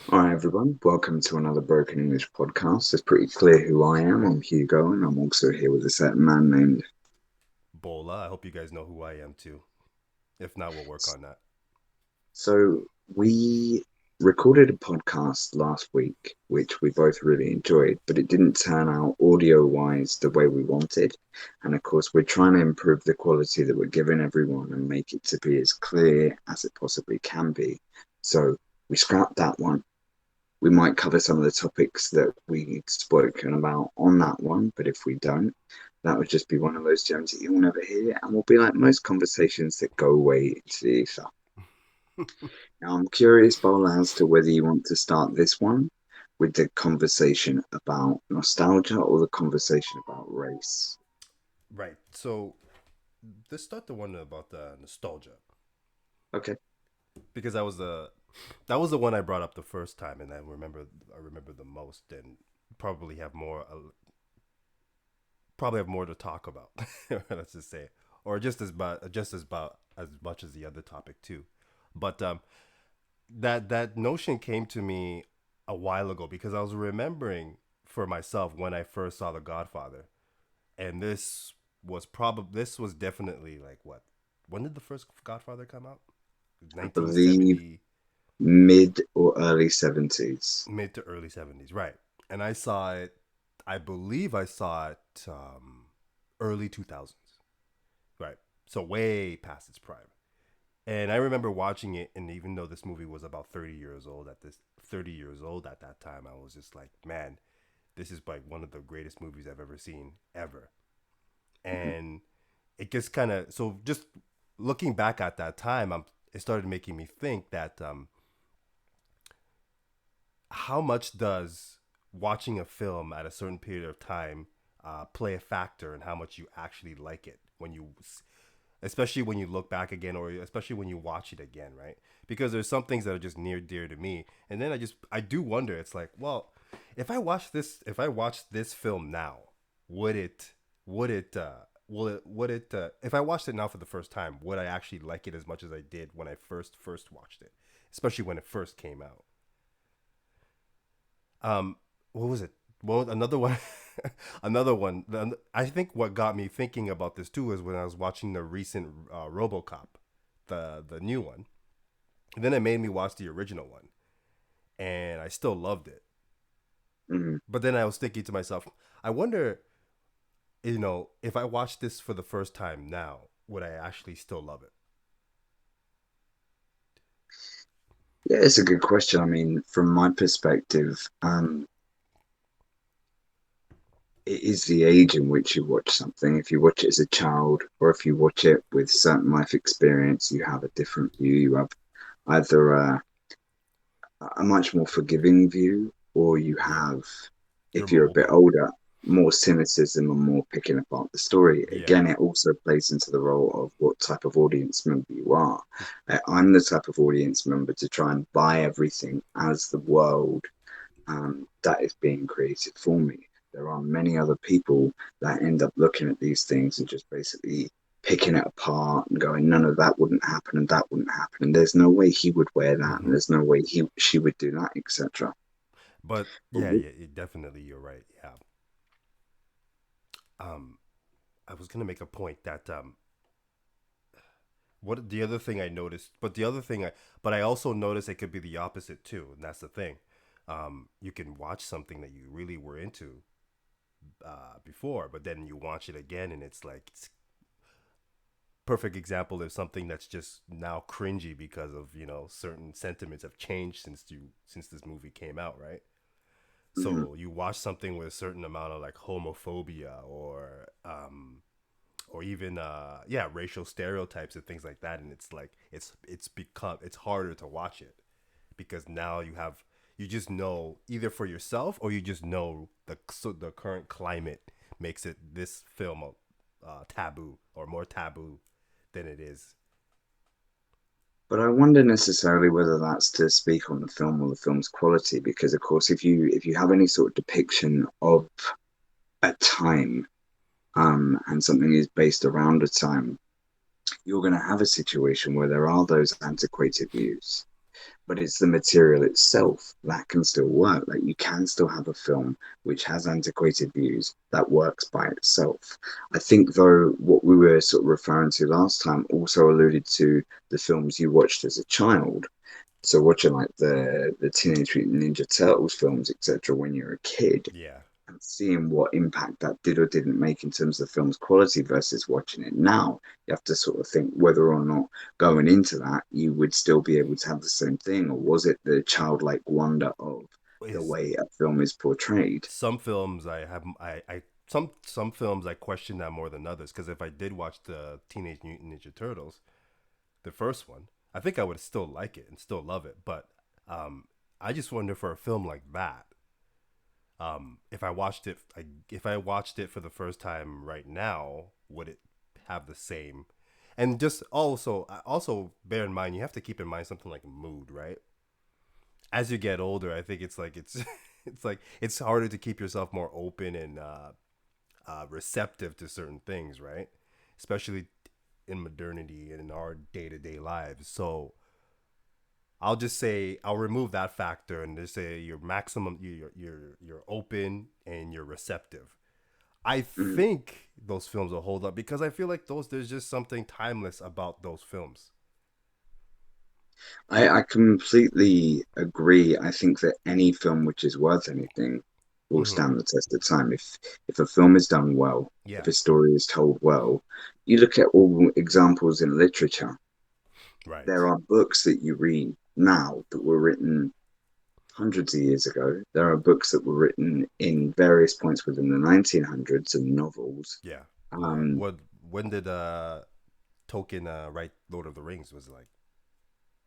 Hi everyone, welcome to another Broken English podcast. It's pretty clear who I am. I'm Hugo, and I'm also here with a certain man named. Bola. I hope you guys know who I am too. If not, we'll work on that. So we recorded a podcast last week, which we both really enjoyed, but it didn't turn out audio-wise the way we wanted. And of course, we're trying to improve the quality that we're giving everyone and make it to be as clear as it possibly can be. So we scrapped that one. We might cover some of the topics that we'd spoken about on that one, but if we don't, that would just be one of those gems that you'll never hear, and will be like most conversations that go away into the ether. Now, I'm curious, Bola, as to whether you want to start this one with the conversation about nostalgia or the conversation about race. Right. So let's start the one about the nostalgia Okay. because that was the one I brought up the first time, and I remember the most, and probably have more probably have more to talk about. Let's just say, or just as about as much as the other topic too. But that notion came to me a while ago because I was remembering for myself when I first saw The Godfather, and this was definitely like what? When did the first Godfather come out? I believe 1970, mid or early 70s. mid to early 70s, right? And I saw it. I believe I saw it early 2000s, right? So way past its prime. And I remember watching it, and even though this movie was about 30 years old at that time, I was just like, man, this is like one of the greatest movies I've ever seen ever. And it just kind of just looking back at that time, it started making me think that how much does watching a film at a certain period of time play a factor in how much you actually like it when you, especially when you look back again, or especially when you watch it again, right? Because there's some things that are just near dear to me, and then I do wonder. It's like, well, if I watch this film now, would it would it would it if I watched it now for the first time, would I actually like it as much as I did when I first watched it, especially when it first came out? What was it? Well, another one, another one. I think what got me thinking about this too is when I was watching the recent RoboCop, the new one. And then it made me watch the original one, and I still loved it. Mhm. But then I was thinking to myself, I wonder, if I watch this for the first time now, would I actually still love it? Yeah, it's a good question. I mean, from my perspective, it is the age in which you watch something. If you watch it as a child, or if you watch it with certain life experience, you have a different view. You have either a much more forgiving view, or you have, You're if you're more a bit open. older, more cynicism and more picking apart the story. Yeah. Again, it also plays into the role of what type of audience member you are. I'm the type of audience member to try and buy everything as the world that is being created for me. There are many other people that end up looking at these things and just basically picking it apart and going, none of that wouldn't happen and that wouldn't happen. And there's no way he would wear that and Hmm. there's no way she would do that, etc. But But yeah, yeah, definitely, you're right. Yeah. Um, I was gonna make a point that what the other thing I noticed, but the other thing but I also noticed it could be the opposite too, and that's the thing. You can watch something that you really were into before, but then you watch it again, and it's perfect example of something that's just now cringy because of certain sentiments have changed since this movie came out, right? mhm. So you watch something with a certain amount of like homophobia or even racial stereotypes and things like that, and it's like it's harder to watch it because now you just know either for yourself or you just know the current climate makes it this film taboo or more taboo than it is. But I wonder necessarily whether that's to speak on the film or the film's quality, because of course, if you have any sort of depiction of a time, and something is based around a time, you're going to have a situation where there are those antiquated views. but it's the material itself that can still work. Like you can still have a film which has antiquated views that works by itself. I think though what we were sort of referring to last time also alluded to the films you watched as a child. So watching like the Teenage Mutant Ninja Turtles films, etc., when you're a kid, Yeah. and seeing what impact that did or didn't make in terms of the film's quality versus watching it now, you have to sort of think whether or not going into that you would still be able to have the same thing, or was it the childlike wonder of the Is way a film is portrayed? some films I have I some films I question that more than others, because if I did watch the Teenage Mutant Ninja Turtles, the first one, I think I would still like it and still love it. But um, I just wonder for a film like that, if I watched it, if I watched it for the first time right now, would it have the same? And just also bear in mind, you have to keep in mind something like mood, right? As you get older, I think it's like it's like it's harder to keep yourself more open and receptive to certain things, right? Especially in modernity and in our day to day lives. So I'll just say I'll remove that factor and just say you're maximum, you're open and you're receptive. I Mm. think those films will hold up because I feel like those there's just something timeless about those films. I completely agree. I think that any film which is worth anything will Mm-hmm. stand the test of time. If a film is done well, if Yeah. a story is told well, you look at all examples in literature. Right. There are books that you read now that were written hundreds of years ago. There are books that were written in various points within the 1900s and novels. Yeah. Um, What when did Tolkien write Lord of the Rings? Was it like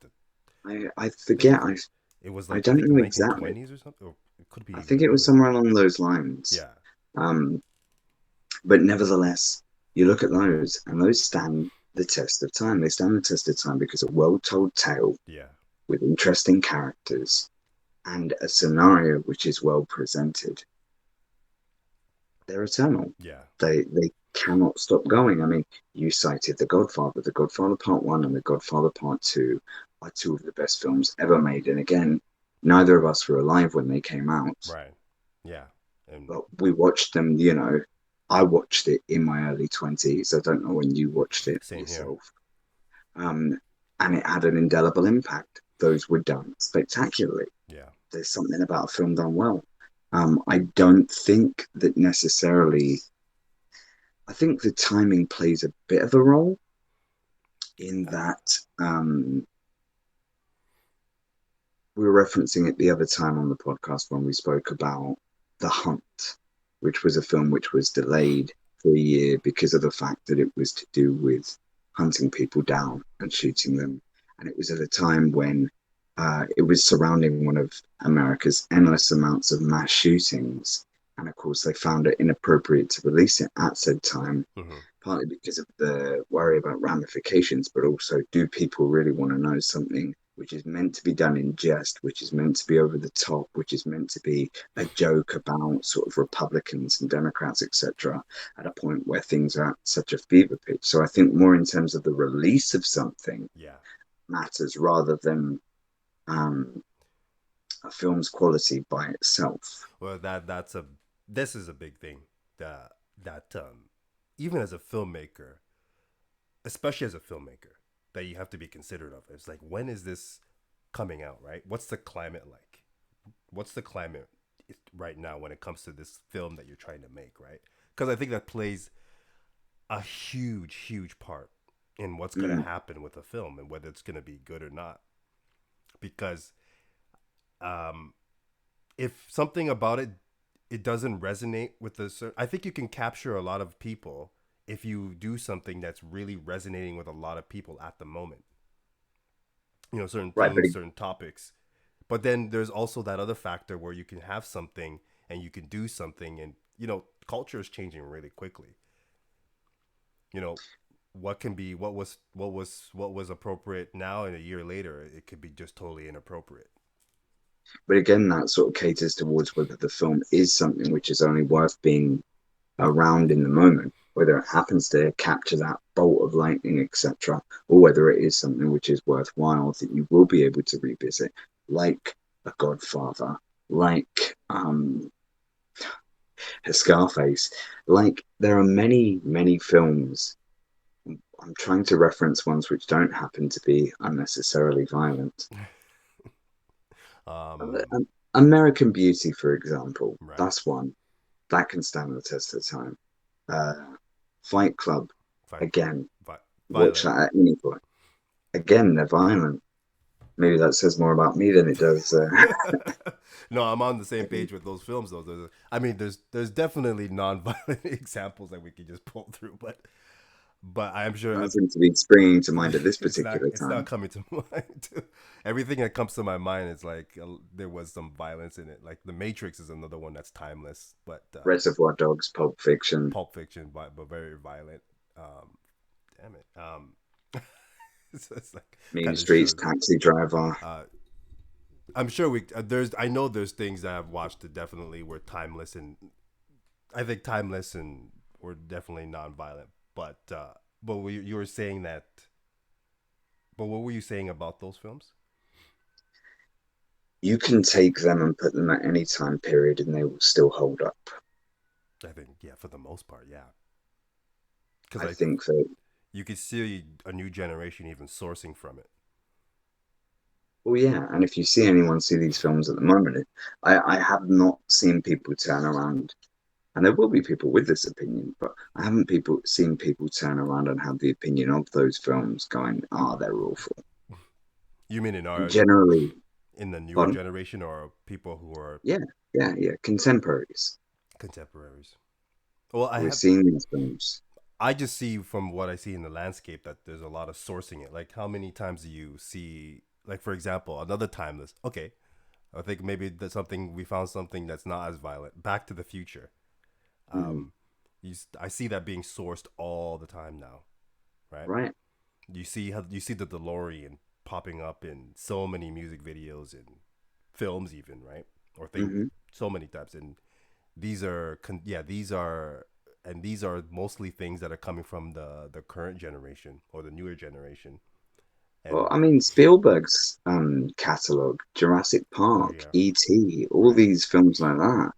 the, I I think forget. it was I like I don't think know exactly. 1920s or something, or it could be I even think it was earlier. somewhere along those lines. Yeah. Um, but nevertheless, you look at those, and those stand the test of time. They stand the test of time because a well-told tale Yeah. with interesting characters and a scenario which is well presented, they're eternal. Yeah. They cannot stop going. I mean, you cited The Godfather. The Godfather Part One and The Godfather Part Two are two of the best films ever made. And again, neither of us were alive when they came out, Right. Yeah. And but we watched them. I watched it in my early 20s. I don't know when you watched it same here. yourself. Um, and it had an indelible impact. Those were done spectacularly. Yeah. There's something about a film done well. I don't think that necessarily. I think the timing plays a bit of a role in that. We were referencing it the other time on the podcast when we spoke about The Hunt, which was a film which was delayed for a year because of the fact that it was to do with hunting people down and shooting them. And it was at a time when it was surrounding one of America's endless amounts of mass shootings. And of course, they found it inappropriate to release it at said time, Mm-hmm. partly because of the worry about ramifications, but also, do people really want to know something which is meant to be done in jest, which is meant to be over the top, which is meant to be a joke about sort of Republicans and Democrats, etc., at a point where things are at such a fever pitch. So I think more in terms of the release of something Yeah. matters rather than um, a film's quality by itself. Well, that's a this is a big thing that even as a filmmaker, especially as a filmmaker, that you have to be considerate of. It's like, when is this coming out, right? What's the climate like? What's the climate right now when it comes to this film that you're trying to make, right? Because I think that plays a huge part in what's going to Mm, happen with a film and whether it's going to be good or not. Because um, if something about it doesn't resonate with the certain, I think you can capture a lot of people if you do something that's really resonating with a lot of people at the moment. Certain right, but themes, certain topics. But then there's also that other factor where you can have something and you can do something, and culture is changing really quickly. You know, what was appropriate now, and a year later it could be just totally inappropriate. again, that sort of caters towards whether the film is something which is only worth being around in the moment. whether it happens to capture that bolt of lightning, etc., or whether it is something which is worthwhile that you will be able to revisit, like a Godfather, like a Scarface. Like there are many, many films. I'm trying to reference ones which don't happen to be unnecessarily violent. Um, American Beauty, for example, right. that's one that can stand the test of time. Uh, Fight Club, Fight Club. again, watch Violent. that at any point. Again, they're violent. Maybe that says more about me than it does. No, I'm on the same page with those films though. I mean, there's definitely non-violent examples that we could just pull through, but I'm sure Doesn't seem to be springing to mind at this particular it's not time. coming to mind. Everything that comes to my mind is like there was some violence in it. Like The Matrix is another one that's timeless, but Reservoir Dogs, Pulp Fiction, Pulp Fiction, but very violent. Um, damn it. It's like Mean kind of Streets, shows. Taxi Driver. Uh, I'm sure we there's I know there's things that I've watched that definitely were timeless, and I think timeless and were definitely non-violent. But you were saying that. But what were you saying about those films? You can take them and put them at any time period and they will still hold up. I think yeah, for the most part, yeah, because I I think that, you could see a new generation even sourcing from it. well, yeah, and if you see anyone see these films at the moment, I have not seen people turn around, and there will be people with this opinion, but I haven't people seen people turn around and have the opinion of those films going, ah, oh, they're awful. You mean And generally, in the newer pardon? generation or people who are Yeah, yeah, contemporaries. contemporaries? Well, We're seeing these films. I just see from what I see in the landscape that there's a lot of sourcing it. Like how many times do you see, like for example, another timeless? Okay, I think maybe that's something we found something that's not as violent. Back to the Future. Mhm. Um, I see that being sourced all the time now, right? Right? You see the DeLorean popping up in so many music videos and films, even right, or things Hmm. so many times. And these are mostly things that are coming from the current generation or the newer generation. Well, And I mean, Spielberg's catalog, Jurassic oh Park, yeah, E.T., all right. these films like that.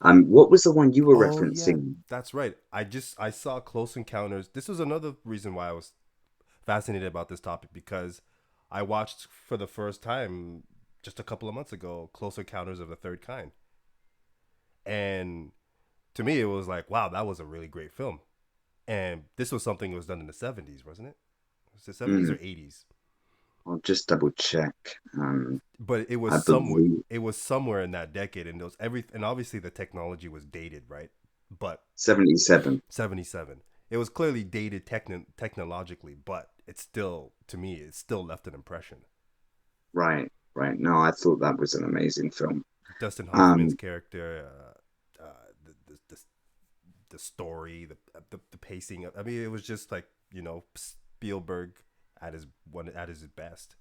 What was the one you were Oh yeah, referencing? that's right. I saw Close Encounters. This was another reason why I was fascinated about this topic because I watched for the first time just a couple of months ago Close Encounters of the Third Kind. And to me it was like, wow, that was a really great film. And this was something that was done in the 70s, wasn't it? Was it 70s Hmm, or 80s? I'll just double check. But I believe it was somewhere in that decade, and those every and obviously the technology was dated, right? But 77. 77. It was clearly dated technologically, but it's still, to me, it still left an impression. Right, right. No, I thought that was an amazing film. Dustin Hoffman's Um, character, the story, the pacing. I mean, it was just like Spielberg at his best.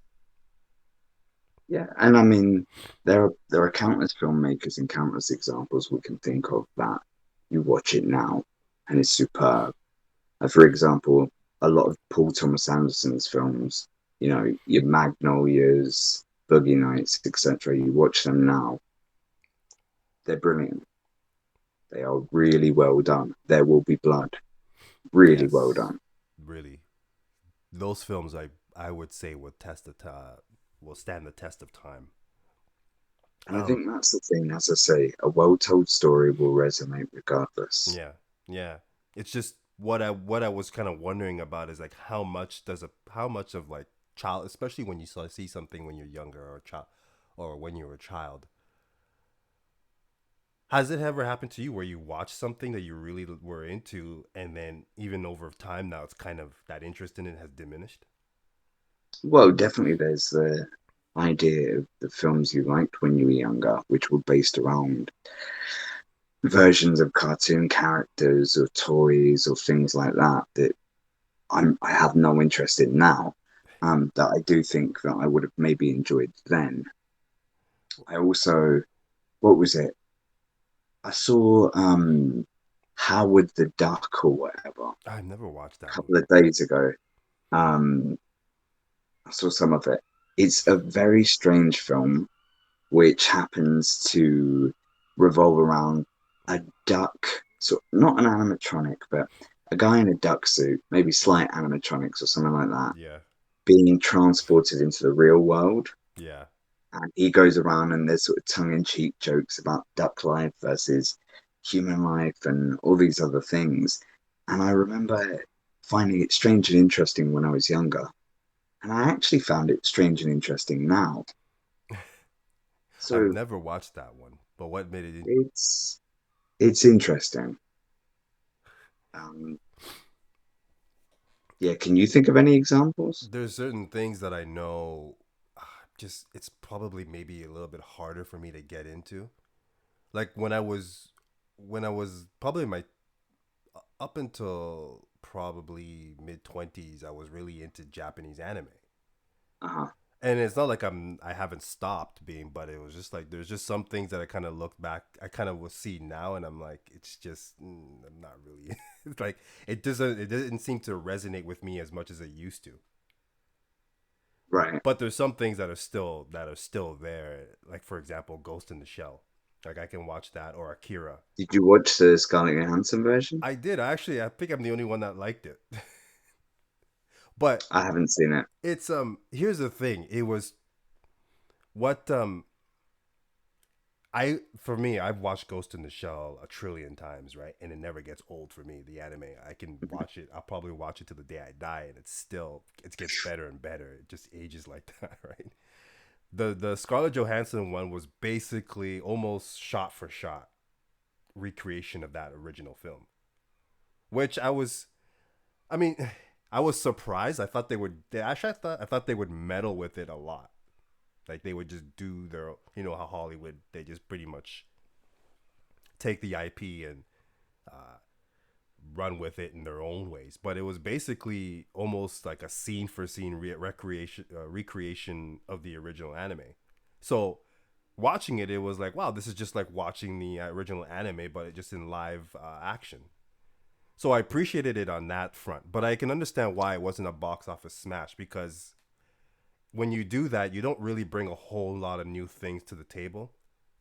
yeah, and I mean, there are countless filmmakers and countless examples we can think of that you watch it now and it's superb. For example, a lot of Paul Thomas Anderson's films, your Magnolias, Boogie Nights, etc. You watch them now, they're brilliant. They are really well done. There Will Be Blood, really well Yes, done. really, those films I would say will stand the test of time. And I Um, think that's the thing, as I say, a well-told story will resonate regardless. yeah, yeah. It's just what I was kind of wondering about is like how much of like child, especially when you see something when you're younger or child or when you were a child. Has it ever happened to you where you watch something that you really were into, and then even over time now it's kind of that interest in it has diminished? Well, definitely there's the idea of the films you liked when you were younger, which were based around versions of cartoon characters or toys or things like that I have no interest in now. That I do think that I would have maybe enjoyed then. I also, what was it? I saw Howard the Duck or whatever a I've never watched that couple movie. of days ago. Um, I saw some of it. It's a very strange film, which happens to revolve around a duck, so not an animatronic, but a guy in a duck suit, maybe slight animatronics or something like that, Yeah, being transported into the real world. yeah. And he goes around and there's sort of tongue-in-cheek jokes about duck life versus human life and all these other things. And I remember finding it strange and interesting when I was younger. And I actually found it strange and interesting now. I've So never watched that one. But what made it? it's interesting. Um, yeah, can you think of any examples? There's certain things that I know. Just it's probably maybe a little bit harder for me to get into. Like when I was probably my up until probably mid 20s, I was really into Japanese anime. Uh-huh. And it's not like I haven't stopped being, but it was just like there's just some things that I kind of look back, I kind of will see now, and I'm like, it's just I'm not really. It's like it doesn't seem to resonate with me as much as it used to. Right. But there's some things that are still there. Like for example, Ghost in the Shell. Like I can watch that, or Akira. Did you watch the Scarlett Johansson version? I did actually. I think I'm the only one that liked it. But I haven't seen it. it's here's the thing. It was what I for me, I've watched Ghost in the Shell a trillion times, right? And it never gets old for me. The anime, I can watch it. I'll probably watch it to the day I die, and it gets better and better. It just ages like that, right? The Scarlett Johansson one was basically almost shot for shot recreation of that original film, which I mean, I was surprised. I thought they would. I thought they would meddle with it a lot. Like they would just do their, how Hollywood, they just pretty much take the IP and uh, run with it in their own ways. But it was basically almost like a scene for scene recreation of the original anime. So watching it, it was like, wow, this is just like watching the original anime, but it just in live action. So I appreciated it on that front, but I can understand why it wasn't a box office smash because when you do that, you don't really bring a whole lot of new things to the table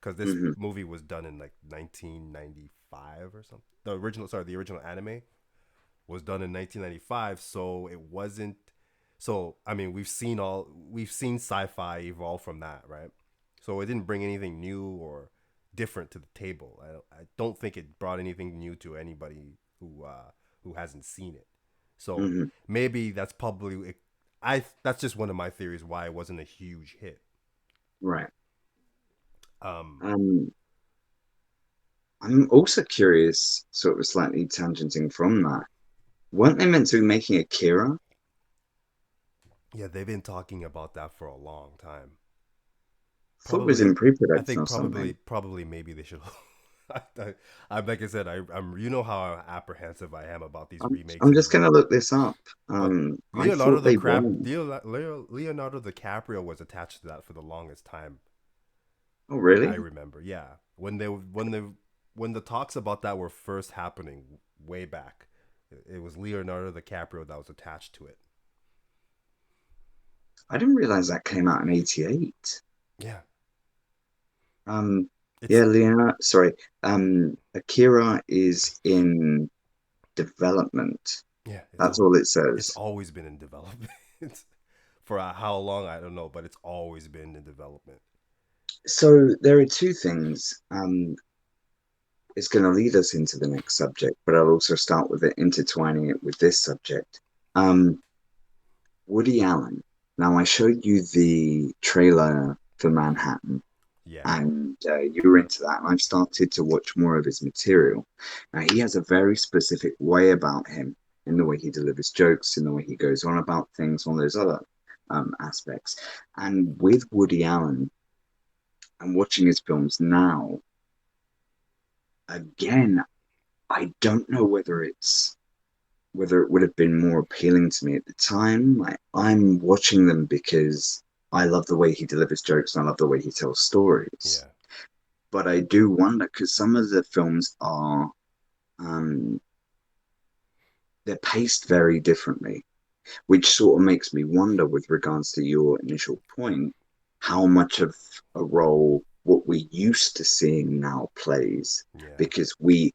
because this Hmm. movie was done in like 1995 or something. The original anime was done in 1995, so it wasn't. So I mean, we've seen sci-fi evolve from that, right? So it didn't bring anything new or different to the table. I don't think it brought anything new to anybody who hasn't seen it. So Hmm. maybe that's probably that's just one of my theories why it wasn't a huge hit. Right. Um, Um, I'm also curious, sort of slightly tangenting from that. Weren't they meant to be making Akira? yeah, they've been talking about that for a long time. Thought it was in Probably, I pre-production think or something. probably maybe they should. I'm like I said, I'm how apprehensive I am about these remakes I'm and just gonna reboots. look this up. But I thought they weren't. Leonardo DiCaprio was attached to that for the longest time. Oh, I really? remember, yeah, when the talks about that were first happening way back, it was Leonardo DiCaprio that was attached to it. I didn't realize that came out in '88. Yeah, Um, yeah, it's Leonardo, sorry. Akira is in development. yeah, That's all it it's says. always been in development. For how long I don't know, but it's always been in development. So there are two things. It's going to lead us into the next subject, but I'll also start with it, intertwining it with this subject. Um, Woody Allen. Now, I showed you the trailer for Manhattan, Yeah, and you were into that, and I've started to watch more of his material. Now, he has a very specific way about him in the way he delivers jokes, in the way he goes on about things, all those other aspects. And with Woody Allen, and watching his films now, again, I don't know whether it would have been more appealing to me at the time. Like I'm watching them because I love the way he delivers jokes and I love the way he tells stories. yeah, But I do wonder because some of the films are um, they're paced very differently, which sort of makes me wonder, with regards to your initial point, how much of a role what we're used to seeing now plays. Yeah. Because we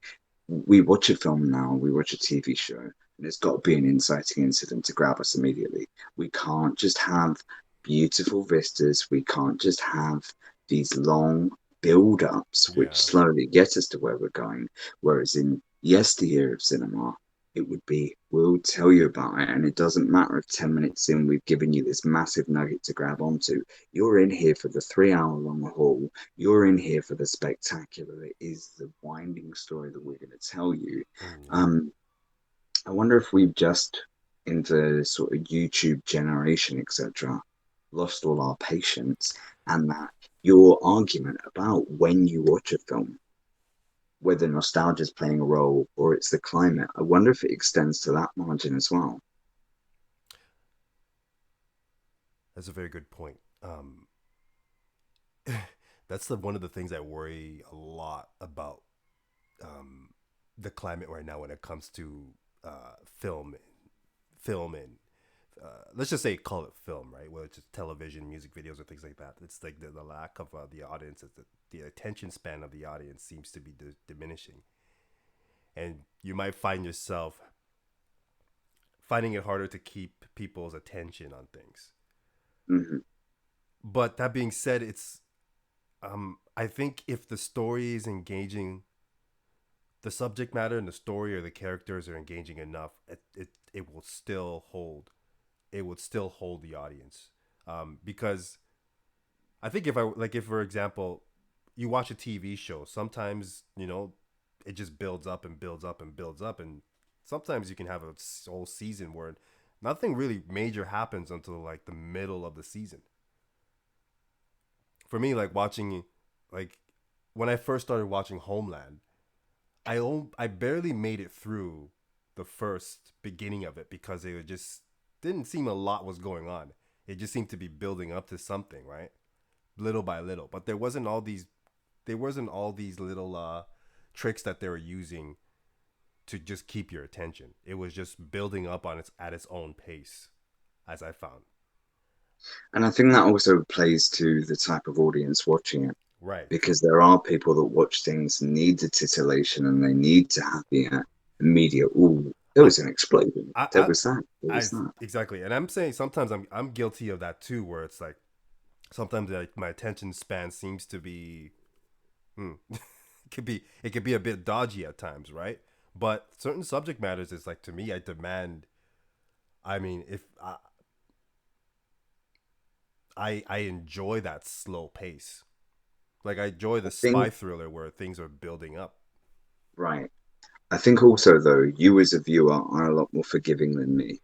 watch a film now, we watch a TV show, and it's got to be an inciting incident to grab us immediately. We can't just have beautiful vistas. We can't just have these long build-ups which Yeah. slowly get us to where we're going. Whereas in yesteryear of cinema, it would be, we'll tell you about it, and it doesn't matter if 10 minutes in we've given you this massive nugget to grab onto. You're in here for the 3 hour long haul. You're in here for the spectacular. It is the winding story that we're going to tell you. Yeah. um I wonder if we've just, in the sort of YouTube generation, etc., lost all our patience, and that your argument about when you watch a film, whether nostalgia is playing a role or it's the climate, I wonder if it extends to that margin as well. That's a very good point. That's one of the things I worry a lot about, um, the climate right now when it comes to film and let's just say call it film, right? Whether it's just television, music videos, or things like that. It's like the lack of the audience, the attention span of the audience seems to be diminishing, and you might find yourself finding it harder to keep people's attention on things. Hmm. But that being said, it's I think if the story is engaging, the subject matter and the story or the characters are engaging enough, it will still hold. It would still hold the audience, because I think if for example, you watch a TV show, sometimes it just builds up and builds up and builds up, and sometimes you can have a whole season where nothing really major happens until like the middle of the season. For me, like watching, like when I first started watching Homeland, I barely made it through the first beginning of it because it just didn't seem a lot was going on. It just seemed to be building up to something, right? Little by little. But there wasn't all these little tricks that they were using to just keep your attention. It was just building up on its at its own pace, as I found. And I think that also plays to the type of audience watching it, Right. because there are people that watch things need the titillation and they need to have the immediate, ooh, there I was an explosion. I There I, was that. There I was that. exactly. And I'm saying sometimes I'm guilty of that too, where it's like sometimes like my attention span seems to be it could be a bit dodgy at times, right? But certain subject matters is like to me, I demand. I mean, if I enjoy that slow pace, like I enjoy I the spy think, thriller where things are building up. right. I think also, though, you as a viewer are a lot more forgiving than me.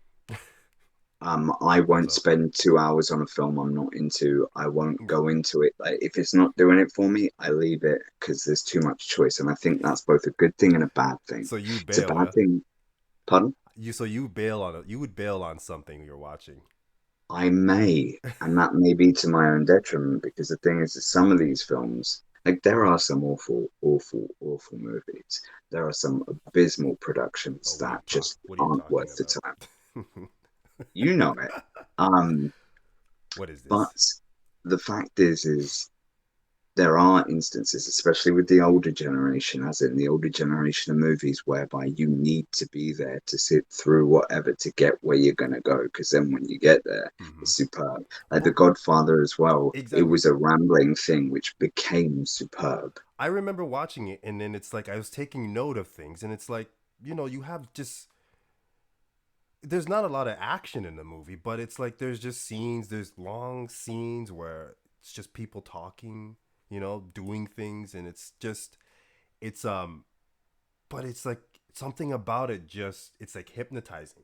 I How won't so? spend 2 hours on a film I'm not into. I won't go into it. Like, if it's not doing it for me, I leave it because there's too much choice. And I think that's both a good thing and a bad thing. So you It's a bail, bad huh? thing. Pardon? You bail on it. You would bail on something you're watching. I may, and that may be to my own detriment, because the thing is that some of these films, like there are some awful, awful, awful movies. There are some abysmal productions Oh, that just what are you aren't talking worth the about? time. You know it. Um, What is this? but the fact is there are instances, especially with the older generation, as in the older generation of movies, whereby you need to be there to sit through whatever to get where you're going to go. Because then when you get there, Mm-hmm. it's superb. Like The Well, Godfather as well, it exactly. was a rambling thing which became superb. I remember watching it, and then it's like I was taking note of things, and it's like you have just there's not a lot of action in the movie, but it's like there's just scenes, there's long scenes where it's just people talking, doing things, and it's but it's like something about it just it's like hypnotizing.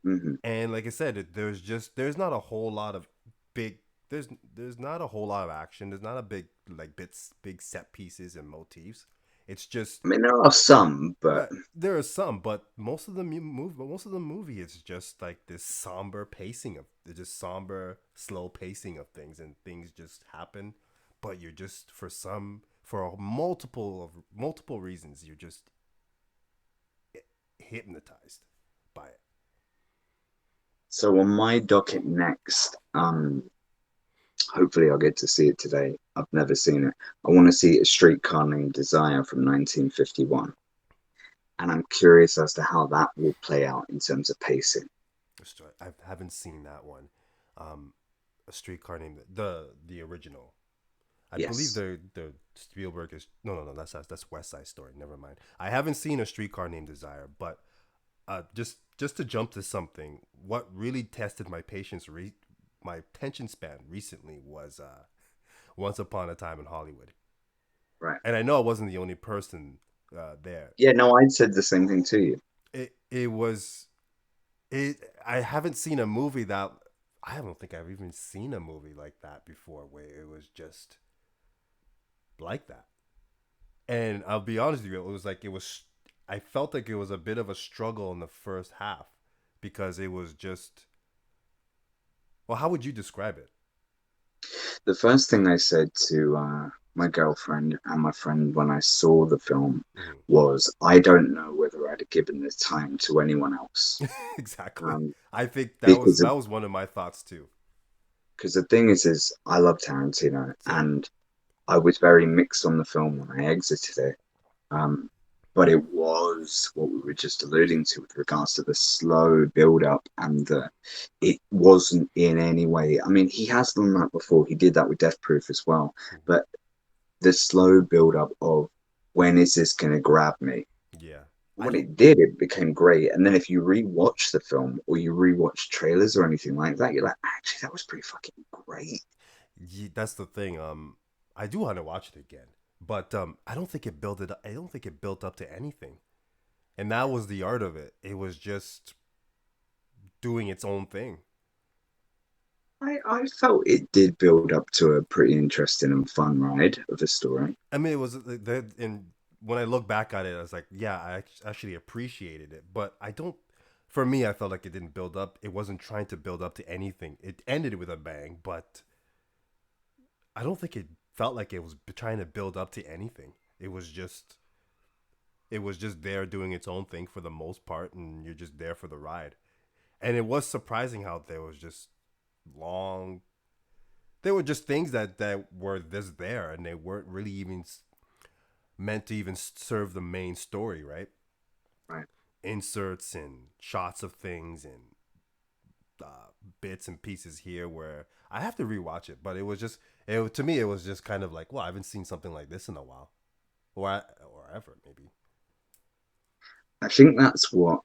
Hmm. And like I said, there's not a whole lot of big there's there's not a whole lot of action. There's not a big set pieces and motifs. It's just I mean, there are some, but there are some, but most of the movie is just like this somber pacing of just somber, slow pacing of things, and things just happen. But you're just for multiple reasons, you're just hypnotized by it. So on my docket next, hopefully I'll get to see it today. I've never seen it. I want to see A Streetcar Named Desire from 1951. And I'm curious as to how that will play out in terms of pacing. I haven't seen that one. Um, a streetcar named the original. I believe Yes. the Spielberg is no, that's West Side Story. Never mind. I haven't seen A Streetcar Named Desire, but just to jump to something, what really tested my my attention span recently was Once Upon a Time in Hollywood, Right. and I know I wasn't the only person there. Yeah, no, I said the same thing to you. It was it. I haven't seen a movie that I don't think I've even seen a movie like that before, where it was just like that. And I'll be honest with you, it was like it was. I felt like it was a bit of a struggle in the first half because it was just. Well, how would you describe it? The first thing I said to my girlfriend and my friend when I saw the film Mhm. was, I don't know whether I'd have given the time to anyone else. Exactly. Um, I think because that was one of my thoughts too. the thing is I love Tarantino, Same. and I was very mixed on the film when I exited it. Um, but it was what we were just alluding to with regards to the slow build up, and it wasn't in any way. I mean, he has done that before. He did that with Death Proof as well. Mhm. But the slow build up of when is this going to grab me? Yeah. I When think it did, it became great. And then if you rewatch the film or you rewatch trailers or anything like that, you're like, actually, that was pretty fucking great. that's the thing. I do want to watch it again, but I don't think it built it. I don't think it built up to anything, and that was the art of it. It was just doing its own thing. I felt it did build up to a pretty interesting and fun ride of a story. I mean, it was that, and when I look back at it, I was like, yeah, I actually appreciated it, but I don't. For me, I felt like it didn't build up. It wasn't trying to build up to anything. It ended with a bang, but I don't think it felt like it was trying to build up to anything. It was just there doing its own thing for the most part, and you're just there for the ride. And it was surprising how there was just long. There were just things that were just there, and they weren't really even meant to even serve the main story, right? Right. Inserts and shots of things and bits and pieces here where I have to rewatch it, but it was just to me it was just kind of like, well, I haven't seen something like this in a while, or ever maybe. I think that's what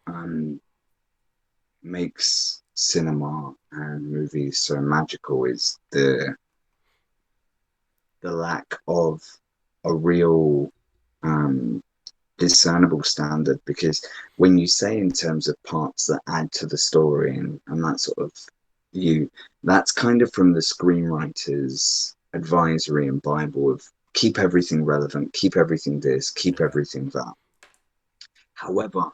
makes cinema and movies so magical is the lack of a real um, discernible standard. Because when you say in terms of parts that add to the story and that sort of view, that's kind of from the screenwriter's advisory and Bible of keep everything relevant, keep everything this, keep Yeah. everything that. However,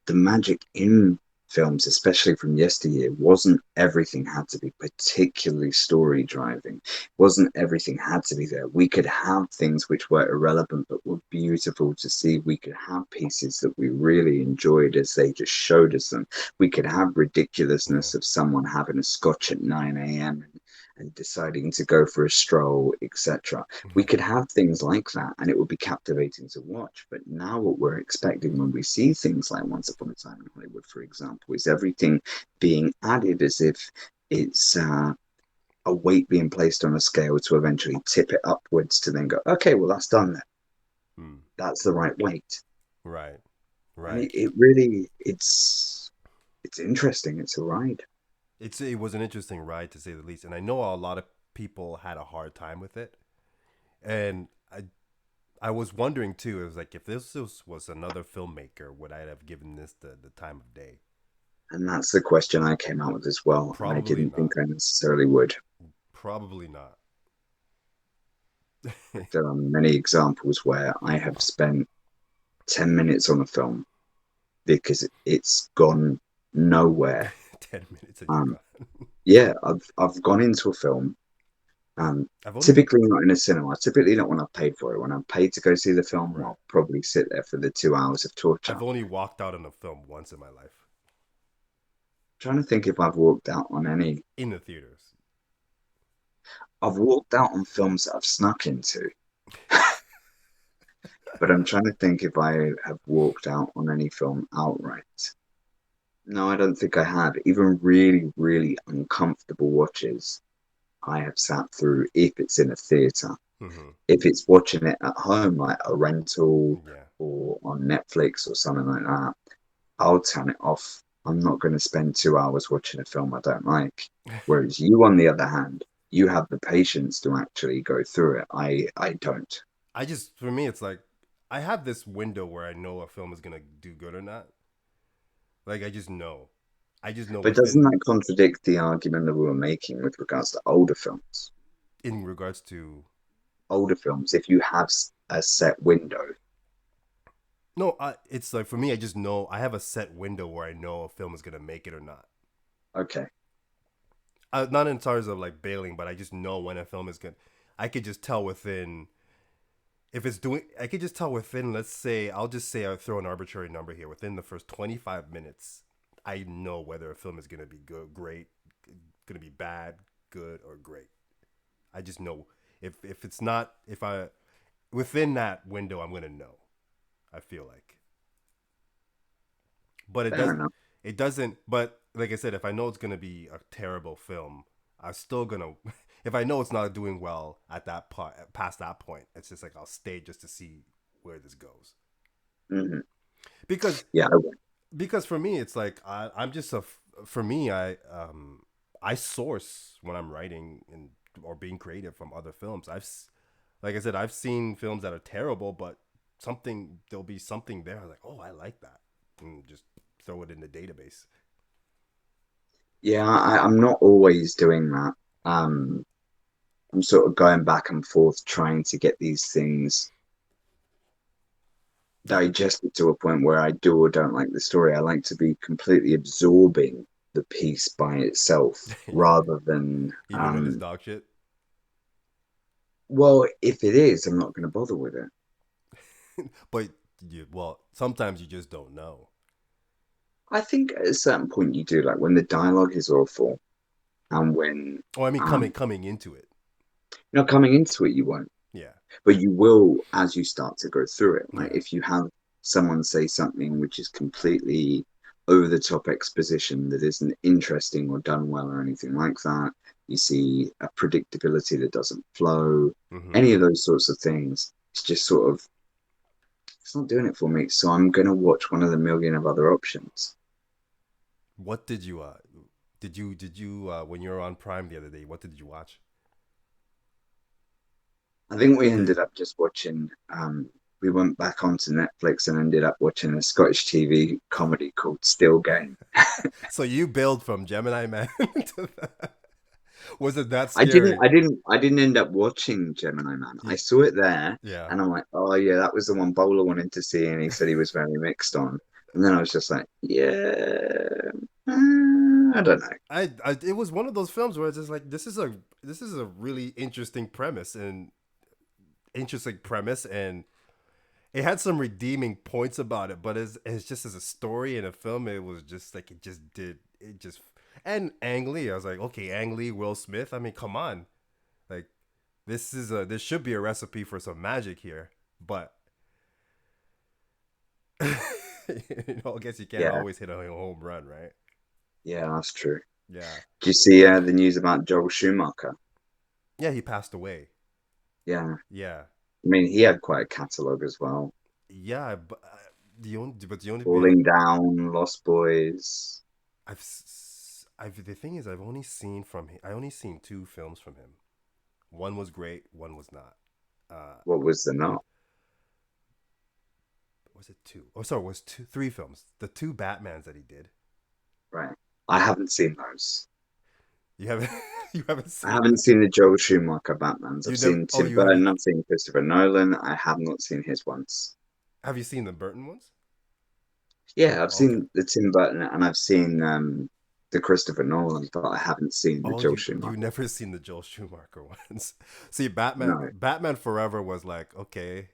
the magic in films, especially from yesteryear, wasn't everything had to be particularly story driving. Wasn't everything had to be there. We could have things which were irrelevant but were beautiful to see. We could have pieces that we really enjoyed as they just showed us them. We could have Yeah. ridiculousness of someone having a scotch at 9 a.m. and deciding to go for a stroll, etc. We Yeah. could have things like that and it would be captivating to watch. But now, what we're expecting when we see things like Once Upon a Time in Hollywood, for example, is everything being added as if it's a weight being placed on a scale to eventually tip it upwards to then go, okay, well, that's done then. Hmm. That's the right weight. Right. And Right. it really, it's interesting. It's a ride. It was an interesting ride to say the least, and I know a lot of people had a hard time with it, and I was wondering too. It was like if was another filmmaker, would I have given this the time of day? And that's the question I came out with as well. And I Probably didn't think not. I necessarily would. Probably not. There are many examples where I have spent 10 minutes on a film because it's gone nowhere. 10 minutes and you're Um, gone. yeah, I've gone into a film. Um, I've only Typically not in a cinema. Typically not when I've paid for it. When I'm paid to go see the film, right. I'll probably sit there for the 2 hours of torture. I've only walked out on a film once in my life Trying to think if I've walked out on any. in the theaters. I've walked out on films that I've snuck into, but I'm trying to think if I have walked out on any film outright. No, I don't think I have. Even really, really uncomfortable watches, I have sat through if it's in a theater. Hmm. If it's watching it at home, like a rental Yeah. or on Netflix or something like that, I'll turn it off. I'm not going to spend 2 hours watching a film I don't like. Whereas you, on the other hand, you have the patience to actually go through it. I don't. I just, for me, it's like I have this window where I know a film is gonna do good or not. Like I just know. I just know But doesn't within that contradict the argument that we were making with regards to older films? in regards to Older films, if you have a set window, no, it's like for me, I just know I have a set window where I know a film is gonna make it or not. okay, Not in terms of like bailing, but I just know when a film is good. I could just tell within if it's doing. I could just tell within. Let's say I'll just say I'll throw an arbitrary number here. Within the first 25 minutes, I know whether a film is gonna be good, great, gonna be bad, good, or great. I just know if it's not if I within that window, I'm gonna know. I feel like, but fair enough. it doesn't. But like I said, if I know it's gonna be a terrible film, I'm still gonna. If I know it's not doing well at that part, past that point, it's just like I'll stay just to see where this goes. Hmm. Because Yeah, I would. for me, it's like I'm just a. For me, I source when I'm writing and or being creative from other films. Like I said, I've seen films that are terrible, but there'll be something there. I was like, oh, I like that, and just throw it in the database. Yeah, I'm not always doing that. Um, I'm sort of going back and forth trying to get these things Yeah, digested to a point where I do or don't like the story. I like to be completely absorbing the piece by itself rather than, even when it's dog shit. well, if it is, I'm not going to bother with it. But well, sometimes you just don't know. I think at a certain point you do, like when the dialogue is awful and when Oh, I mean, um, coming into it. you're not coming into it, you won't. Yeah, But you will as you start to go through it. Like yeah. if you have someone say something which is completely over the top exposition that isn't interesting or done well or anything like that, you see a predictability that doesn't flow, Mm-hmm. any of those sorts of things. It's just sort of, it's not doing it for me. So I'm going to watch one of the million of other options. What did you when you were on Prime the other day? What did you watch? I think we Did ended up just watching, we went back onto Netflix and ended up watching a Scottish TV comedy called Still Game. so you build from Gemini Man to that. Was it that I didn't, scary? I didn't, I didn't end up watching Gemini Man. I You, saw it there, yeah. and I'm like, oh yeah, that was the one Bola wanted to see, and he said he was very mixed on. And then I was just like, yeah, I don't know. It was one of those films where it's just like this is a really interesting premise and it had some redeeming points about it, but it's just as a story and a film, it was just like it just and Ang Lee. I was like, okay, Ang Lee, Will Smith. I mean, come on, like this should be a recipe for some magic here, but I guess you can't Yeah, always hit a home run, right? yeah, that's true. Yeah, Did you see the news about Joel Schumacher? yeah, he passed away. Yeah, Yeah, I mean, he had quite a catalog as well. yeah, but the only Falling Down, Lost Boys. I've the thing is I've only seen from him. I only seen two films from him. One was great, one was not. Uh, What was the not? was it two? Oh, sorry, it was three films. The two Batmans that he did. Right. I haven't seen those. You haven't you haven't I seen haven't that. seen the Joel Schumacher Batmans. You I've never. seen Oh, Tim you Burton. haven't. I've seen Christopher Nolan. I have not seen his ones. Have you seen the Burton ones? Yeah, I've Okay. seen the Tim Burton and I've seen the Christopher Nolan, but I haven't seen the Oh, Joel you Schumacher. never seen the Joel Schumacher ones? See, Batman No. Batman Forever was like, okay,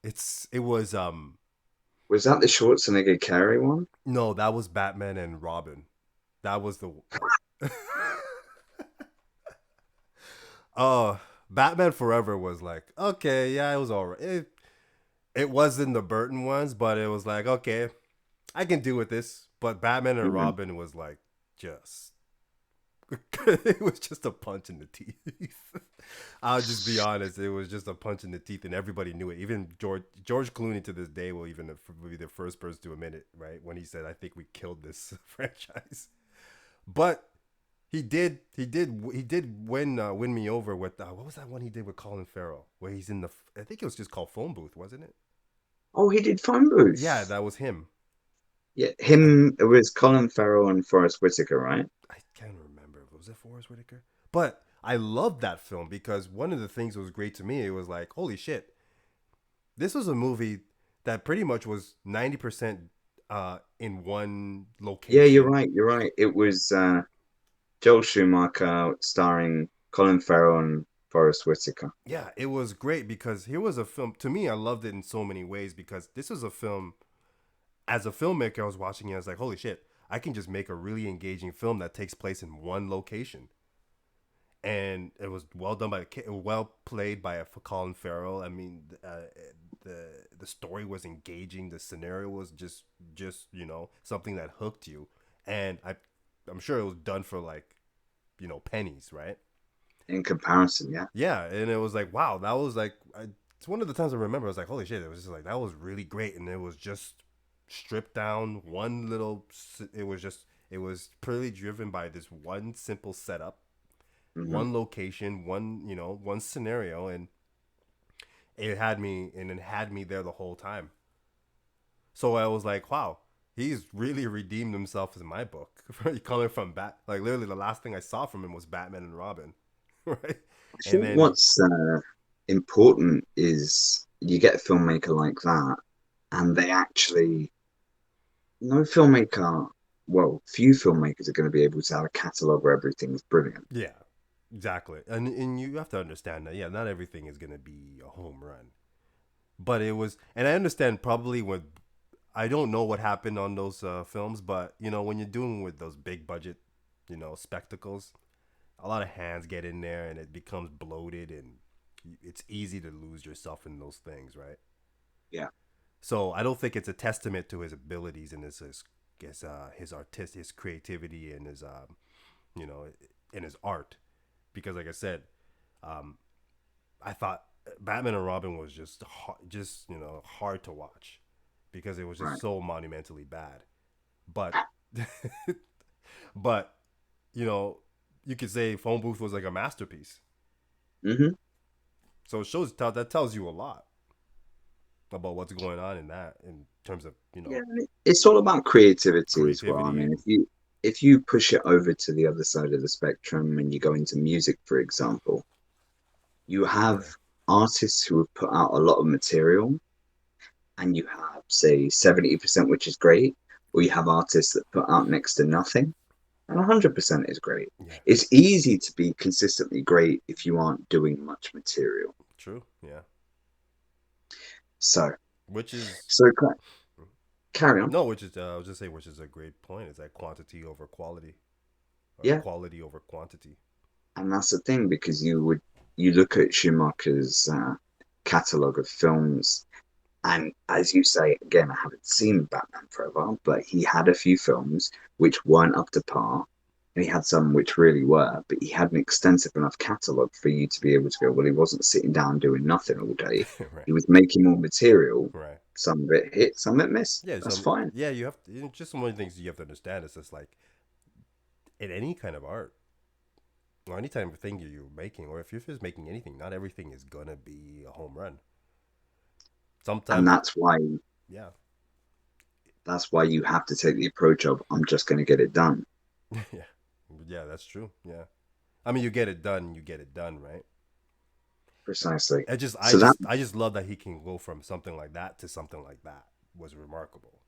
it was Was that the Schwarzenegger Carey one? no, that was Batman and Robin. That was the oh, Batman Forever was like, okay, yeah, it was all right. It wasn't the Burton ones, but it was like, okay, I can do with this. But Batman and Hmm. Robin was like just it was just a punch in the teeth. I'll just be honest, it was just a punch in the teeth, and everybody knew it. Even George Clooney to this day will even be the first person to admit it, right? When he said, "I think we killed this franchise," but he did win me over with what was that one he did with Colin Farrell, where he's in the I think it was just called Phone Booth, wasn't it? Oh, he did Phone Yeah, Booth. that was him. Yeah, I, him. It was Colin Farrell and Forrest Whitaker, right? I can't remember. Was it Forrest Whitaker? But I loved that film because one of the things that was great to me, it was like, holy shit, this was a movie that pretty much was 90% in one Yeah, you're location. right. You're right. It was Joel Schumacher starring Colin Farrell and Forrest Whitaker. Yeah, it was great because here was a film. To me, I loved it in so many ways because this was a film. As a filmmaker, I was watching it. I was like, holy shit, I can just make a really engaging film that takes place in one location. And it was well done by well played by Colin Farrell. I mean, the the story was engaging. The scenario was just something that hooked you, and I'm sure it was done for like pennies, right? In comparison, yeah. Yeah, and it was like wow, that was like it's one of the times I remember. I was like, holy shit, it was just like that was really great, and it was just stripped down one little. It was purely driven by this one simple setup, Hmm. one location, one scenario, and it had me there the whole time. So I was like, wow, he's really redeemed himself in my book. Coming from like literally the last thing I saw from him was Batman and Robin, right? I And think then what's important is you get a filmmaker like that, and they actually, no filmmaker, well, few filmmakers are going to be able to have a catalog where everything's brilliant. yeah, exactly. And you have to understand that yeah, not everything is gonna be a home run, but it was, and I understand probably when I don't know what happened on those films, but when you're doing with those big budget, spectacles, a lot of hands get in there and it becomes bloated and it's easy to lose yourself in those things, right? Yeah. So I don't think it's a testament to his abilities and his creativity and his you know in his art, because like I said, um, I thought Batman and Robin was just hard to watch because it was just Right. so monumentally bad. But but you know you could say Phone Booth was like a masterpiece. Hmm. So it shows that tells you a lot about what's going on in that in terms of Yeah, it's all about creativity as well. I creativity mean, and if you push it over to the other side of the spectrum and you go into music, for example, you have yeah. artists who have put out a lot of material, and you have, say, 70%, which is great, or you have artists that put out next to nothing, and 100% is great. Yeah, It's easy to be consistently great if you aren't doing much material. true. Yeah, So, which is so carry on. no, which is I was just saying, which is a great point. Is that quantity over quality or Yeah, quality over quantity? and that's the thing because you look at Schumacher's catalog of films, and as you say, again, I haven't seen Batman Forever, but he had a few films which weren't up to par, and he had some which really were, but he had an extensive enough catalog for you to be able to go, well, he wasn't sitting down doing nothing all day. Right, He was making more material. right. Some of it hit, some of it missed. Yeah, That's so fine. yeah, you have to, just one of the things you have to understand is just like in any kind of art or any type of thing you're making, or if you're just making anything, not everything is gonna be a home run. And Sometimes, yeah, that's why you have to take the approach of I'm just going to get it done. yeah, yeah, that's true. Yeah, I mean, you get it done, you get it done, right? Precisely. I just, I So that just, I just love that he can go from something like that to something like that was remarkable.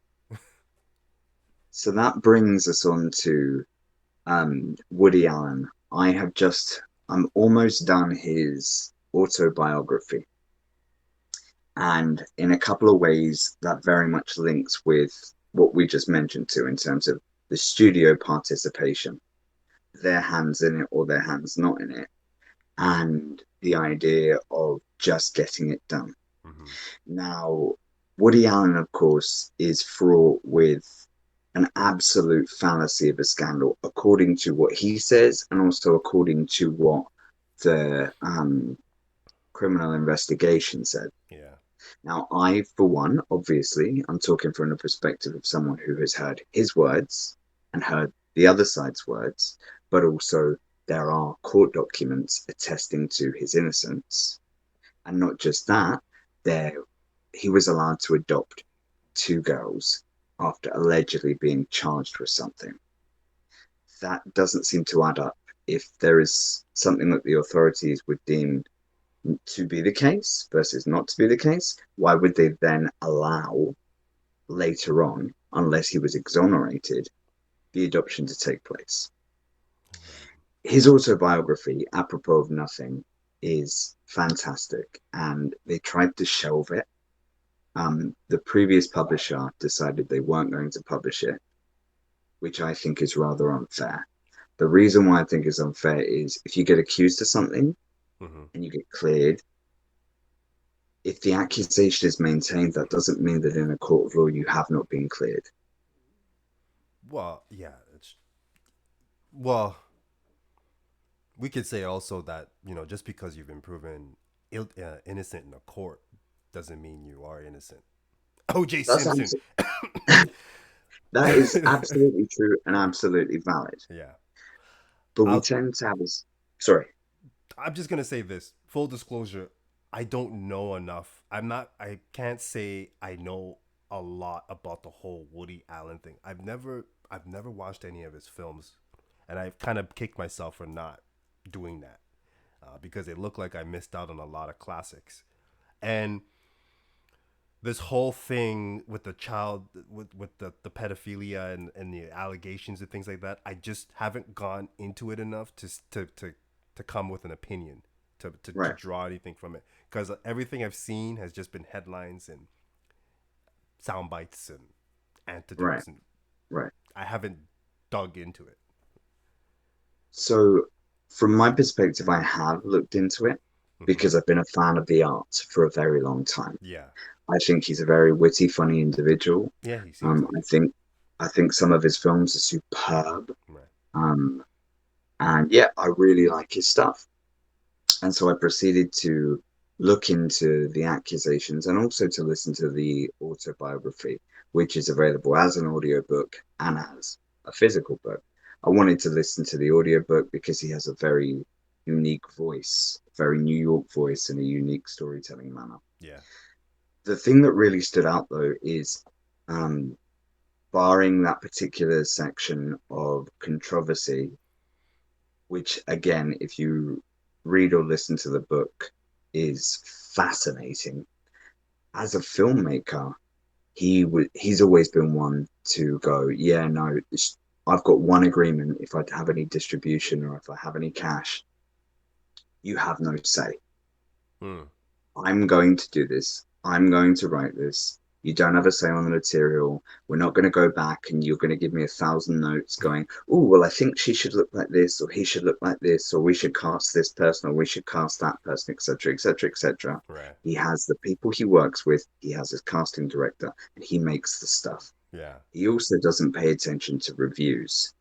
so that brings us on to Woody Allen. I'm almost done his autobiography. And in a couple of ways, that very much links with what we just mentioned too, in terms of the studio participation, their hands in it or their hands not in it, and the idea of just getting it done. Mm-hmm. Now, Woody Allen, of course, is fraught with an absolute fallacy of a scandal, according to what he says, and also according to what the criminal investigation said. Yeah. Now, I, for one, obviously, I'm talking from the perspective of someone who has heard his words and heard the other side's words, but also there are court documents attesting to his innocence. And not just that, there he was allowed to adopt two girls after allegedly being charged with something. That doesn't seem to add up. If there is something that the authorities would deem to be the case versus not to be the case, why would they then allow later on, unless he was exonerated, the adoption to take place? Yeah. His autobiography, Apropos of Nothing, is fantastic, and they tried to shelve it. The previous publisher decided they weren't going to publish it, which I think is rather unfair. The reason why I think is unfair is if you get accused of something Mm-hmm. and you get cleared, if the accusation is maintained, that doesn't mean that in a court of law you have not been cleared. Well, yeah. Well, we could say also that just because you've been proven innocent in a court doesn't mean you are innocent. O.J. That's Simpson. that is absolutely true and absolutely valid. Yeah. But we I'll, tend to have this. Sorry. I'm just gonna say this. Full disclosure, I don't know enough. I can't say I know a lot about the whole Woody Allen thing. I've never watched any of his films, and I've kind of kicked myself for not doing that, because it looked like I missed out on a lot of classics. And this whole thing with the child, with the pedophilia and the allegations and things like that, I just haven't gone into it enough to come with an opinion, to Right. draw anything from it, because everything I've seen has just been headlines and sound bites and Right. antidotes, and Right. I haven't dug into it. So, from my perspective, I have looked into it Mm-hmm. because I've been a fan of the art for a very long time. Yeah. I think he's a very witty, funny individual. Yeah, he seems Um, like I it. think I think some of his films are superb. Right. Um, and yeah, I really like his stuff. And so I proceeded to look into the accusations and also to listen to the autobiography, which is available as an audiobook and as a physical book. I wanted to listen to the audiobook because he has a very unique voice, very New York voice, and a unique storytelling manner. Yeah. The thing that really stood out though is um, barring that particular section of controversy, which again, if you read or listen to the book, is fascinating. As a filmmaker, he's always been one to go, yeah, no, I've got one agreement. If I have any distribution or if I have any cash, you have no say. Mm. I'm going to do this. I'm going to write this. You don't have a say on the material. We're not going to go back and you're going to give me 1,000 notes going, oh, well, I think she should look like this, or he should look like this, or we should cast this person, or we should cast that person, etc., etc., etc. Right. He has the people he works with, he has his casting director, and he makes the stuff. Yeah. He also doesn't pay attention to reviews,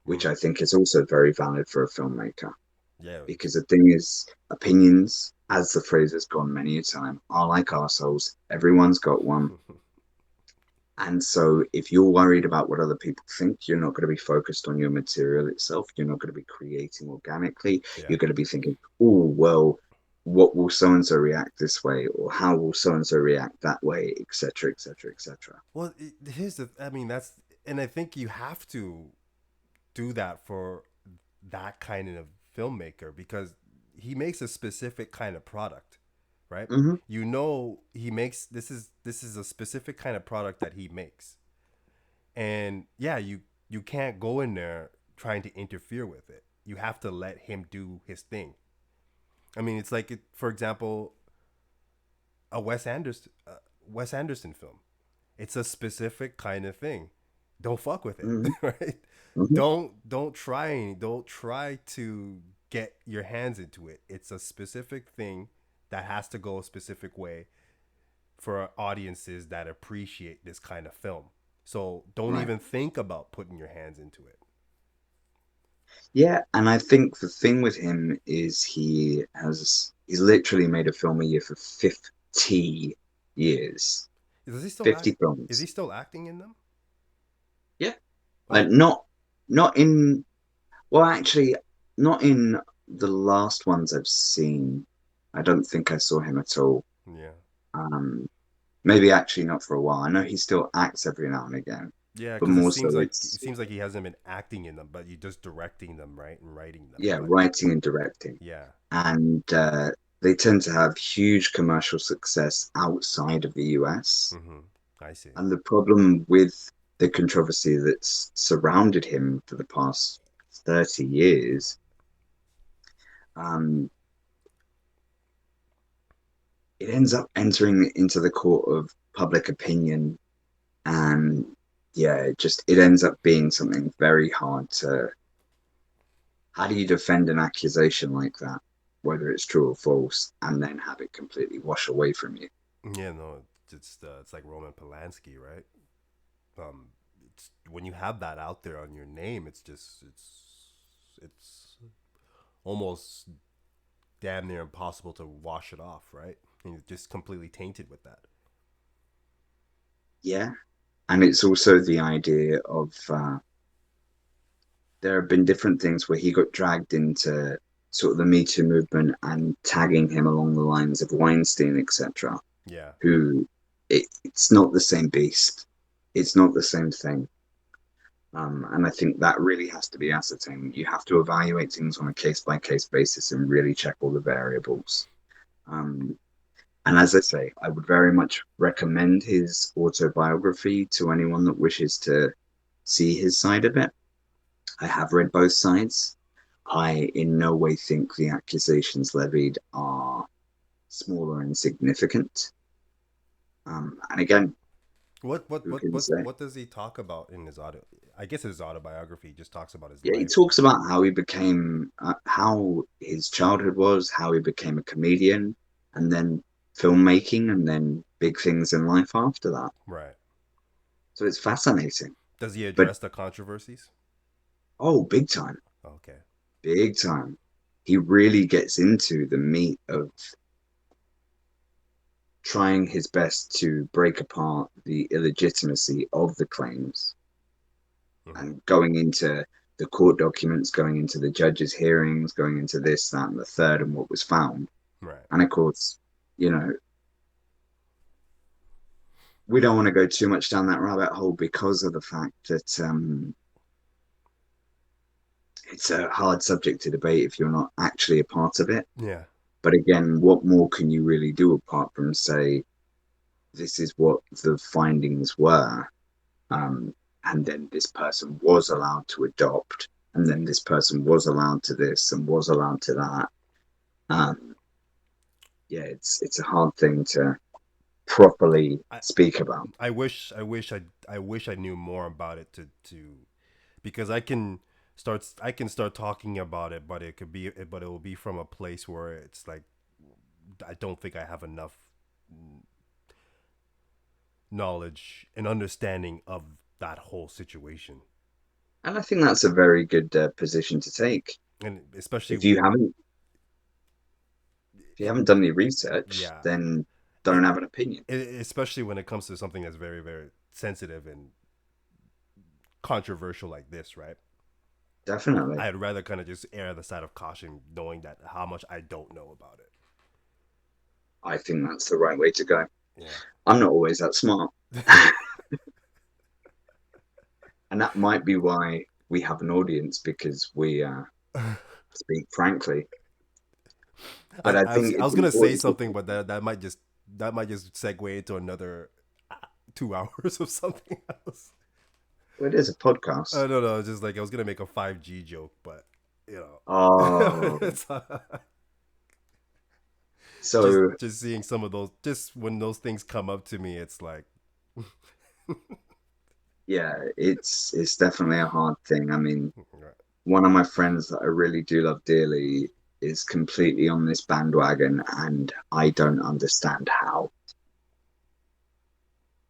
which Mm. I think is also very valid for a filmmaker. Yeah. Because the thing is, opinions, as the phrase has gone many a time, are like arseholes. Everyone's got one. And so if you're worried about what other people think, you're not going to be focused on your material itself. You're not going to be creating organically. Yeah. You're going to be thinking, oh, well, what will so and so react this way? Or how will so and so react that way, etc., etc., etc. Well, here's the. I mean, and I think you have to do that for that kind of filmmaker, because he makes a specific kind of product, right? Mm-hmm. He makes this is a specific kind of product that he makes, and yeah, you can't go in there trying to interfere with it. You have to let him do his thing. I mean, it's like, for example, a Wes Anderson film. It's a specific kind of thing. Don't fuck with it, Hmm. right? Hmm. Don't try to get your hands into it. It's a specific thing that has to go a specific way for audiences that appreciate this kind of film. So don't Right. even think about putting your hands into it. Yeah, and I think the thing with him is he's literally made a film a year for 50 years. Does he still 50 act? Is he films. still acting in them? Yeah. Oh, Not in, well, actually, not in the last ones I've seen. I don't think I saw him at all. yeah, Um, Maybe actually not for a while. I know he still acts every now and again, yeah. but Because more so it it's, seems like he hasn't been acting in them, but you just directing them, right, and writing them. yeah, But writing and directing. yeah, And they tend to have huge commercial success outside of the US. mm-hmm. I see. And the problem with the controversy that's surrounded him for the past 30 years, um, it ends up entering into the court of public opinion. And yeah, it ends up being something very hard to, how do you defend an accusation like that, whether it's true or false, and then have it completely wash away from you? Yeah, no, it's like Roman Polanski, right? Um, it's when you have that out there on your name, it's almost damn near impossible to wash it off, right? And you're just completely tainted with that. Yeah. And it's also the idea of there have been different things where he got dragged into sort of the Me Too movement and tagging him along the lines of Weinstein, etc., Yeah, who it's not the same beast. It's not the same thing. And I think that really has to be ascertained. You have to evaluate things on a case by case basis and really check all the variables. Um, and as I say, I would very much recommend his autobiography to anyone that wishes to see his side of it. I have read both sides. I in no way think the accusations levied are small or insignificant. And again, who can say? what does he talk about in his auto? I guess his autobiography just talks about his Yeah, he life. talks about how he became, how his childhood was, how he became a comedian, and then filmmaking, and then big things in life after that. Right. So it's fascinating. Does he But address the controversies? oh, big time, Okay. big time. He really gets into the meat of trying his best to break apart the illegitimacy of the claims Mm-hmm. and going into the court documents, going into the judge's hearings, going into this, that, and the third, and what was found. Right. And of course, you know, we don't want to go too much down that rabbit hole because of the fact that it's a hard subject to debate if you're not actually a part of it. Yeah. But again, what more can you really do apart from say, this is what the findings were? And then this person was allowed to adopt, and then this person was allowed to this and was allowed to that. Um, yeah, it's a hard thing to properly I speak about. I wish I knew more about it to because I can start talking about it, but it will be from a place where it's like I don't think I have enough knowledge and understanding of that whole situation, And I think that's a very good position to take. and especially If you haven't if you haven't done any research, yeah, then don't it, have an opinion. especially when it comes to something that's very sensitive and controversial like this, right? Definitely. I'd rather kind of just err the side of caution, knowing that how much I don't know about it. I think that's the right way to go. Yeah. I'm not always that smart. And that might be why we have an audience because we speak frankly. But I think I it's was gonna say important to something, but that might just segue into another 2 hours of something else. Well, it is a podcast. No, no, it's just like I was gonna make a 5G joke, but you know, Oh, it's so just seeing some of those, just when those things come up to me, it's like, yeah, it's definitely a hard thing. I mean, one of my friends that I really do love dearly is completely on this bandwagon, and I don't understand how.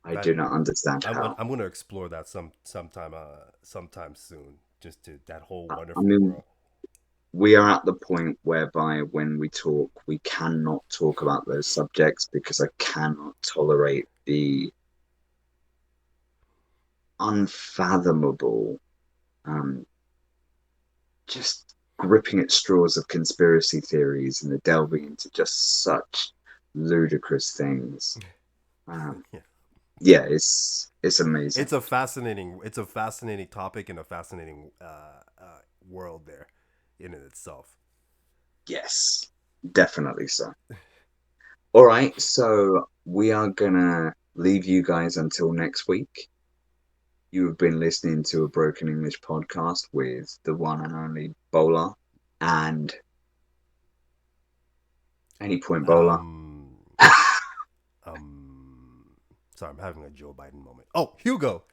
I that do not understand how. I'm gonna explore that sometime soon. Just to that whole I wonderful mean, world. we are at the point whereby when we talk, we cannot talk about those subjects because I cannot tolerate the unfathomable, um, just gripping at straws of conspiracy theories and the delving into just such ludicrous things. Um, Yeah. yeah, it's amazing. It's a fascinating topic and a fascinating world there in and itself. Yes, definitely so. All right, so we are gonna leave you guys until next week. You have been listening to a Broken English podcast with the one and only Bola and Any Point Bola. Um, um, sorry, I'm having a Joe Biden moment. Oh, Hugo.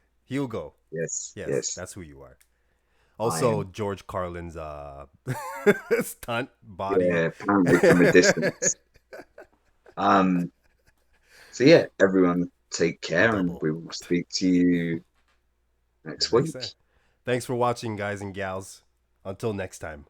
Yes, Yes, yes, that's who you are. I Also, am. George Carlin's stunt body. Yeah, apparently from a distance. Um, so yeah, everyone take care and Double. we will speak to you The next next time. week. Thanks for watching, guys and gals. Until next time.